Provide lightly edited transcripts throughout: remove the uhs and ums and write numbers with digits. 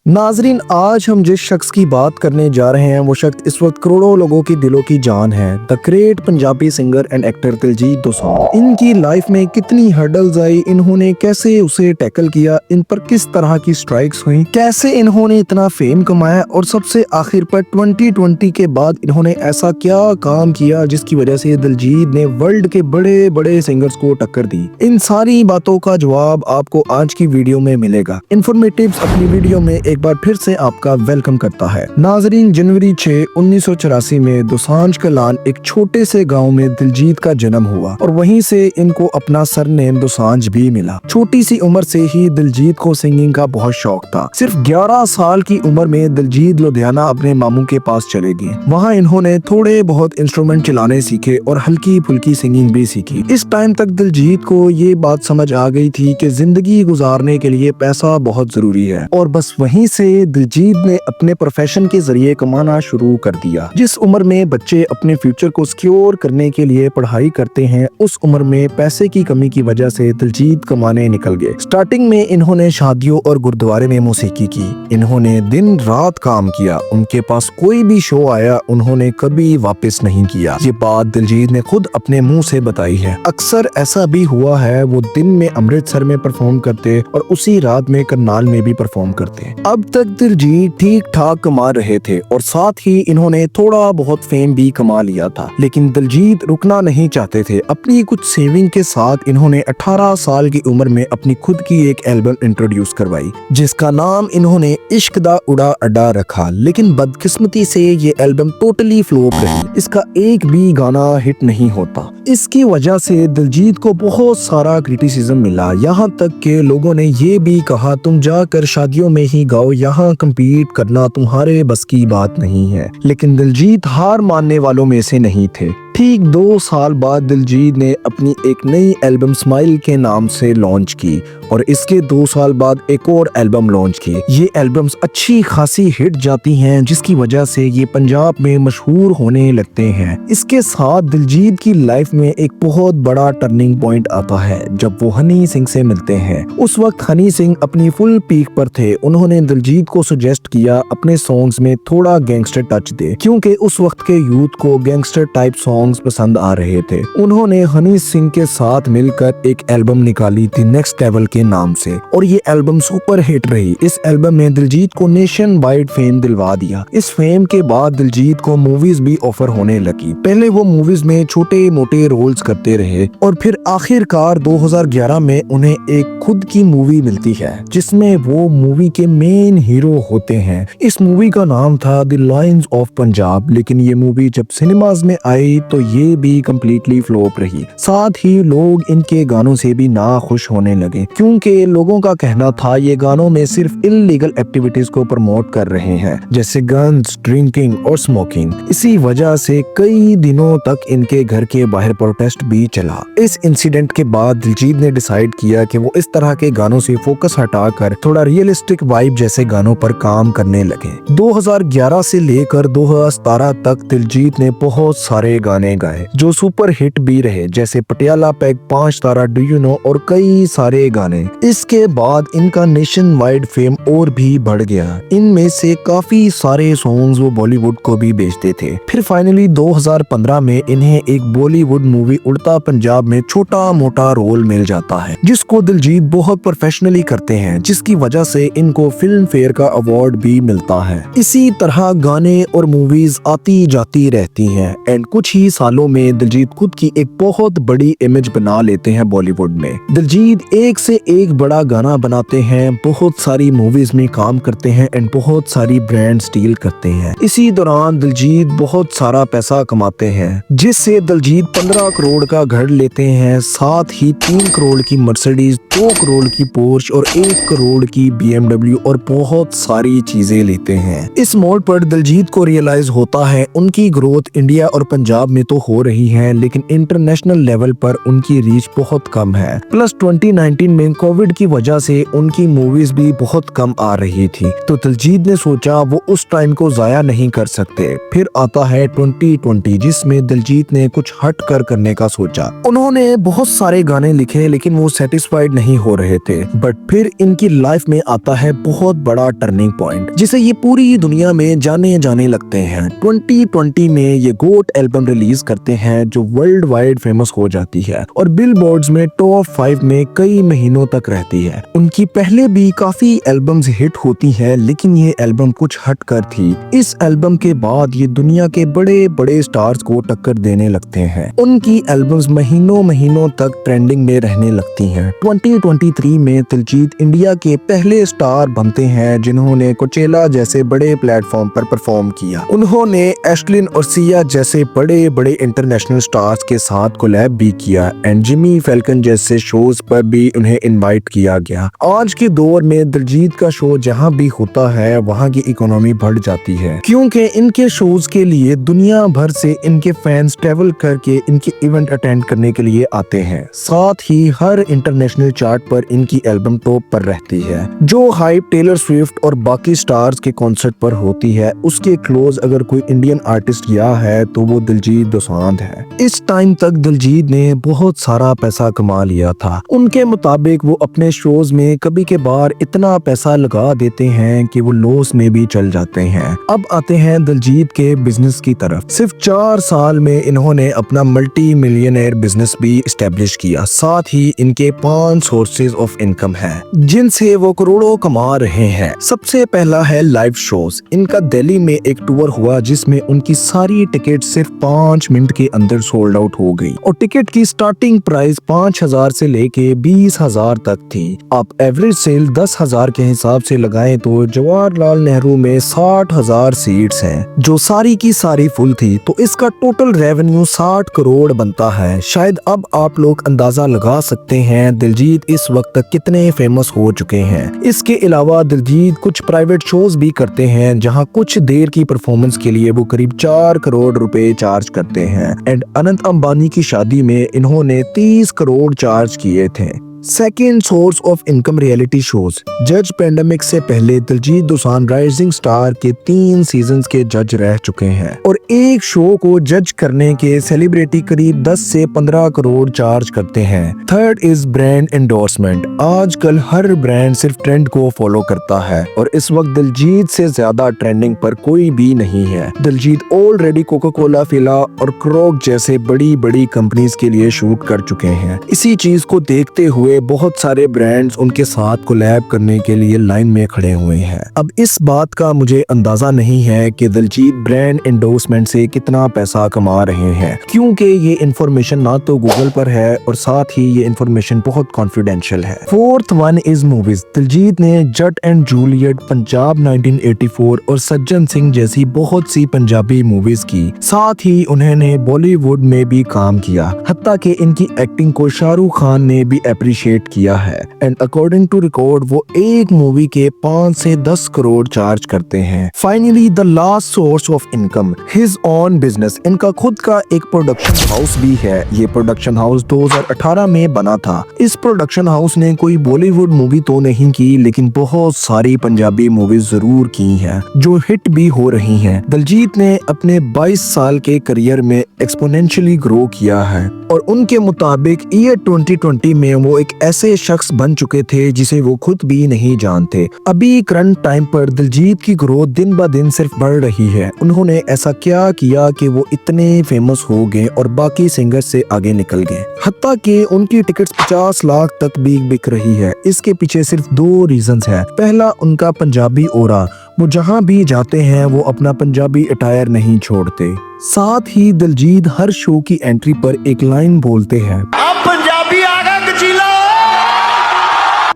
नाजरीन, आज हम जिस शख्स की बात करने जा रहे हैं वो शख्स इस वक्त करोड़ों लोगों की दिलों की जान है। The great Punjabi singer and actor Diljit Dosanjh. इनकी लाइफ में कितनी हर्डल्स आई, इन्होंने कैसे उसे टैकल किया, इन पर किस तरह की स्ट्राइक्स हुई, कैसे इन्होंने इतना फेम कमाया और सबसे आखिर पर 2020 के बाद इन्होंने ऐसा क्या काम किया जिसकी वजह से दिलजीत ने वर्ल्ड के बड़े बड़े सिंगर्स को टक्कर दी। इन सारी बातों का जवाब आपको आज की वीडियो में मिलेगा। इन्फॉर्मेटिव्स अपनी वीडियो में एक बार फिर से आपका वेलकम करता है। नाजरीन, जनवरी 6, 1984 में दोसांझ कलान एक छोटे से गांव में दिलजीत का जन्म हुआ और वहीं से इनको अपना सरनेम दोसांझ भी मिला। छोटी सी उम्र से ही दिलजीत को सिंगिंग का बहुत शौक था। सिर्फ 11 साल की उम्र में दिलजीत लुधियाना अपने मामू के पास चले गए। वहाँ इन्होंने थोड़े बहुत इंस्ट्रूमेंट चलाने सीखे और हल्की फुल्की सिंगिंग भी सीखी। इस टाइम तक दिलजीत को ये बात समझ आ गई थी कि जिंदगी गुजारने के लिए पैसा बहुत जरूरी है और बस वहीं से दिलजीत ने अपने प्रोफेशन के जरिए कमाना शुरू कर दिया। जिस उम्र में बच्चे अपने फ्यूचर को सिक्योर करने के लिए पढ़ाई करते हैं, उस उम्र में पैसे की कमी की वजह से दिलजीत कमाने निकल गए। स्टार्टिंग में इन्होंने शादियों और गुरुद्वारे में मौसीकी की। इन्होंने दिन रात काम किया। उनके पास कोई भी शो आया उन्होंने कभी वापस नहीं किया। ये बात दिलजीत ने खुद अपने मुंह से बताई है। अक्सर ऐसा भी हुआ है, वो दिन में अमृतसर में परफॉर्म करते और उसी रात में करनाल में भी परफॉर्म करते। अब तक दिलजीत ठीक ठाक कमा रहे थे और साथ ही इन्होंने थोड़ा बहुत फेम भी कमा लिया था, लेकिन दिलजीत रुकना नहीं चाहते थे। अपनी कुछ सेविंग के साथ इन्होंने 18 साल की उम्र में अपनी खुद की एक एल्बम इंट्रोड्यूस करवाई, जिसका नाम इन्होंने इश्क दा उड़ा अड्डा रखा। लेकिन बदकिस्मती से ये एल्बम टोटली फ्लॉप रही। इसका एक भी गाना हिट नहीं होता। इसकी वजह से दिलजीत को बहुत सारा क्रिटिसिज्म मिला। यहाँ तक के लोगों ने ये भी कहा, तुम जाकर शादियों में ही गाओ, यहाँ कम्पीट करना तुम्हारे बस की बात नहीं है। लेकिन दिलजीत हार मानने वालों में से नहीं थे। ठीक 2 साल बाद दिलजीत ने अपनी एक नई एल्बम स्माइल के नाम से लॉन्च की और इसके 2 साल बाद एक और एल्बम लॉन्च की। ये एल्बम्स अच्छी खासी हिट जाती हैं, जिसकी वजह से ये पंजाब में मशहूर होने लगते हैं। इसके साथ दिलजीत की लाइफ में एक बहुत बड़ा टर्निंग पॉइंट आता है जब वो हनी सिंह से मिलते हैं। उस वक्त हनी सिंह अपनी फुल पीक पर थे। उन्होंने दिलजीत को सजेस्ट किया अपने सॉन्ग्स में थोड़ा गैंगस्टर टच दे, क्योंकि उस वक्त के यूथ को गैंगस्टर टाइप सॉन्ग्स पसंद आ रहे थे। उन्होंने हनी सिंह के साथ मिलकर एक एल्बम निकाली थी नेक्स्ट लेवल के नाम से और ये एल्बम सुपर हिट रही। इस एल्बम ने दिलजीत को नेशन वाइड फेम दिलवा दिया। इस फेम के बाद दिलजीत को मूवीज भी ऑफर होने लगी। पहले वो मूवीज में छोटे मोटे रोल्स करते रहे और फिर आखिरकार 2011 में उन्हें एक खुद की मूवी मिलती है जिसमें वो मूवी के मेन हीरो होते हैं। इस मूवी का नाम था द लायंस ऑफ पंजाब। लेकिन ये मूवी जब सिनेमाज में आई तो ये भी कम्प्लीटली फ्लॉप रही। साथ ही लोग इनके गानों से भी ना खुश होने लगे, क्योंकि लोगों का कहना था ये गानों में सिर्फ इल्लीगल एक्टिविटीज को प्रमोट कर रहे हैं, जैसे गन्स, ड्रिंकिंग और स्मोकिंग। इसी वजह से कई दिनों तक इनके घर के बाहर प्रोटेस्ट भी चला। इस इंसिडेंट के बाद दिलजीत ने डिसाइड किया कि वो इस तरह के गानों से फोकस हटाकर थोड़ा रियलिस्टिक वाइब जैसे गानों पर काम करने लगे। 2011 से लेकर 2017 तक दिलजीत ने बहुत सारे गाने गाए जो सुपर हिट भी रहे, जैसे Patiala peg, 5 Tara, do you know और कई सारे गाने। इसके बाद इनका नेशन वाइड फेम और भी बढ़ गया। इनमें से काफी सारे सॉन्ग्स वो बॉलीवुड को भी बेचते थे। फिर फाइनली 2015 में इन्हें एक बॉलीवुड मूवी उड़ता पंजाब में छोटा मोटा रोल मिल जाता है, जिसको दिलजीत बहुत प्रोफेशनली करते हैं, जिसकी वजह से इनको फिल्म फेयर का अवार्ड भी मिलता है। इसी तरह गाने और मूवीज आती जाती रहती हैं एंड कुछ ही सालों में दिलजीत खुद की एक बहुत बड़ी इमेज बना लेते हैं बॉलीवुड में। दिलजीत एक से एक बड़ा गाना बनाते हैं, बहुत सारी मूवीज में काम करते हैं एंड बहुत सारी ब्रांड स्टील करते हैं। इसी दौरान दिलजीत बहुत सारा पैसा कमाते हैं, जिससे दिलजीत 15 करोड़ का घर लेते हैं। साथ ही 3 करोड़ की मर्सिडीज, 2 करोड़ की पोर्श और 1 करोड़ की BMW और बहुत सारी चीजें लेते हैं। इस मोड़ पर दिलजीत को रियलाइज होता है उनकी ग्रोथ इंडिया और पंजाब में तो हो रही है, लेकिन इंटरनेशनल लेवल पर उनकी रीच बहुत कम है। प्लस 2019 में कोविड की वजह से उनकी मूवीज भी बहुत कम आ रही थी, तो दिलजीत ने सोचा वो उस टाइम को जाया नहीं कर सकते। फिर आता है 2020 जिसमें दिलजीत ने कुछ हट कर करने का सोचा। उन्होंने बहुत सारे गाने लिखे लेकिन वो सेटिस्फाइड नहीं हो रहे थे। बट फिर इनकी लाइफ में आता है बहुत बड़ा टर्निंग पॉइंट जिसे ये पूरी दुनिया में जाने जाने लगते हैं। 2020 में ये गोट एल्बम रिलीज करते हैं जो वर्ल्ड वाइड फेमस हो जाती है और बिलबोर्ड्स में टॉप 5 में कई महीनों तक रहती है। उनकी पहले भी काफी एल्बम्स हिट होती हैं लेकिन ये एल्बम कुछ हटकर थी। इस एल्बम के बाद ये दुनिया के बड़े बड़े स्टार्स को टक्कर देने लगते हैं। उनकी एल्बम्स महीनों महीनों तक ट्रेंडिंग में रहने लगती हैं। 2023 में दिलजीत इंडिया के पहले स्टार बनते हैं जिन्होंने कोचेला जैसे बड़े प्लेटफॉर्म पर परफॉर्म किया। उन्होंने एश्लिन और सिया जैसे बड़े बड़े इंटरनेशनल स्टार्स के साथ कोलैब भी किया एंड जिमी फैल्कन जैसे शोज पर भी उन्हें इनवाइट किया गया। आज के दौर में दिलजीत का शो जहां भी होता है वहां की इकोनॉमी बढ़ जाती है क्योंकि इनके शोज के लिए दुनिया भर से इनके फैंस ट्रेवल करके इनके इवेंट अटेंड करने के लिए आते हैं। साथ ही हर इंटरनेशनल चार्ट पर इनकी एल्बम टॉप पर रहती है। जो हाइप टेलर स्विफ्ट और बाकी स्टार्स के कॉन्सर्ट पर होती है उसके क्लोज अगर कोई इंडियन आर्टिस्ट गया है तो वो दिलजीत दोसांझ है। इस टाइम तक दिलजीत ने बहुत सारा पैसा कमा लिया था। उनके मुताबिक वो अपने शोज में कभी के बार इतना पैसा लगा देते हैं कि वो लॉस में भी चल जाते हैं। अब आते हैं दिलजीत के बिजनेस की तरफ। सिर्फ 4 साल में इन्होंने अपना मल्टी मिलियनेयर बिजनेस भी एस्टेब्लिश किया। साथ ही इनके 5 सोर्सेज ऑफ इनकम है जिनसे वो करोड़ों कमा रहे हैं। सबसे पहला है लाइव शोज। इनका दिल्ली में एक टूर हुआ जिसमें उनकी सारी टिकट सिर्फ 5 मिनट के अंदर सोल्ड आउट हो गई और टिकट की स्टार्टिंग प्राइस 5,000 से लेके 20,000 तक थी। आप एवरेज सेल 10,000 के हिसाब से लगाएं तो जवाहरलाल नेहरू में 60,000 सीट्स हैं जो सारी की सारी फुल थी, तो इसका टोटल रेवेन्यू 60 करोड़ बनता है। शायद अब आप लोग अंदाजा लगा सकते हैं दिलजीत इस वक्त तक कितने फेमस हो चुके हैं। इसके अलावा दिलजीत कुछ प्राइवेट शोज भी करते हैं जहां कुछ देर की परफॉर्मेंस के लिए वो करीब 4 करोड़ रुपए चार्ज करते हैं एंड अनंत अंबानी की शादी में इन्होंने 30 करोड़ चार्ज किए थे। Second source of income reality shows. जज पेंडेमिक से पहले दिलजीत दोसांझ राइजिंग स्टार के 3 सीजन्स के जज रह चुके हैं और एक शो को जज करने के सेलिब्रिटी करीब 10 से 15 करोड़ चार्ज करते हैं। Third is brand endorsement. आजकल हर ब्रांड सिर्फ ट्रेंड को फॉलो करता है और इस वक्त दिलजीत से ज्यादा ट्रेंडिंग पर कोई भी नहीं है। दिलजीत ऑलरेडी कोका कोला, फिला और क्रोक जैसे बड़ी बड़ी कंपनीज के लिए शूट कर चुके हैं। इसी चीज को देखते हुए बहुत सारे ब्रांड्स उनके साथ कोलैब करने के लिए लाइन में खड़े हुए हैं। अब इस बात का मुझे अंदाजा नहीं है कि दिलजीत ब्रांड एंडोर्समेंट से कितना पैसा कमा रहे हैं क्योंकि ये इन्फॉर्मेशन ना तो गूगल पर है और साथ ही ये इन्फॉर्मेशन बहुत कॉन्फिडेंशियल है। Fourth one is movies. Diljit ने जट एंड जूलियट, पंजाब 1984 और सज्जन सिंह जैसी बहुत सी पंजाबी मूवीज की। साथ ही उन्होंने बॉलीवुड में भी काम किया, हत्ता कि इनकी एक्टिंग को शाहरुख खान ने भी अप्रिशिएट किया है एंड अकॉर्डिंग टू रिकॉर्ड वो एक मूवी के 5 से 10 करोड़ चार्ज करते हैं। Finally the last source of income, his own business. इनका खुद का एक प्रोडक्शन हाउस भी है। ये प्रोडक्शन हाउस 2018 में बना था। इस प्रोडक्शन हाउस ने कोई बॉलीवुड मूवी तो नहीं की लेकिन बहुत सारी पंजाबी मूवीज जरूर की हैं जो हिट भी हो रही हैं। दिलजीत ने अपने 22 साल के करियर में एक्सपोनेंशियली ग्रो किया है और उनके मुताबिक ईयर 2020 में वो एक ऐसे शख्स बन चुके थे जिसे वो खुद भी नहीं जानते। अभी करंट टाइम पर दिलजीत की ग्रोथ दिन ब दिन सिर्फ बढ़ रही है। उन्होंने ऐसा क्या किया कि वो इतने फेमस हो गए और बाकी सिंगर से आगे निकल गए, हत्ता कि उनकी टिकट्स 50 लाख तक भी बिक रही है। इसके पीछे सिर्फ 2 रीजंस है। पहला उनका पंजाबी ओरा, वो जहाँ भी जाते हैं वो अपना पंजाबी अटायर नहीं छोड़ते। साथ ही दिलजीत हर शो की एंट्री पर एक लाइन बोलते हैं, अब पंजाबी आ गया कचीला।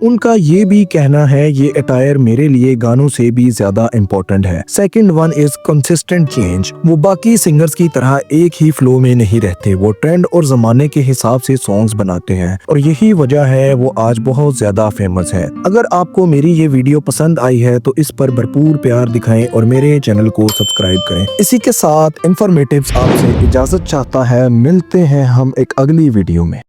उनका ये भी कहना है ये अटायर मेरे लिए गानों से भी ज्यादा इम्पोर्टेंट है। Second one is consistent change. वो बाकी सिंगर्स की तरह एक ही फ्लो में नहीं रहते, वो ट्रेंड और जमाने के हिसाब से सॉन्ग्स बनाते हैं और यही वजह है वो आज बहुत ज्यादा फेमस है। अगर आपको मेरी ये वीडियो पसंद आई है तो इस पर भरपूर प्यार दिखाएं और मेरे चैनल को सब्सक्राइब करें। इसी के साथ इंफॉर्मेटिव आपसे इजाजत चाहता है। मिलते हैं हम एक अगली वीडियो में।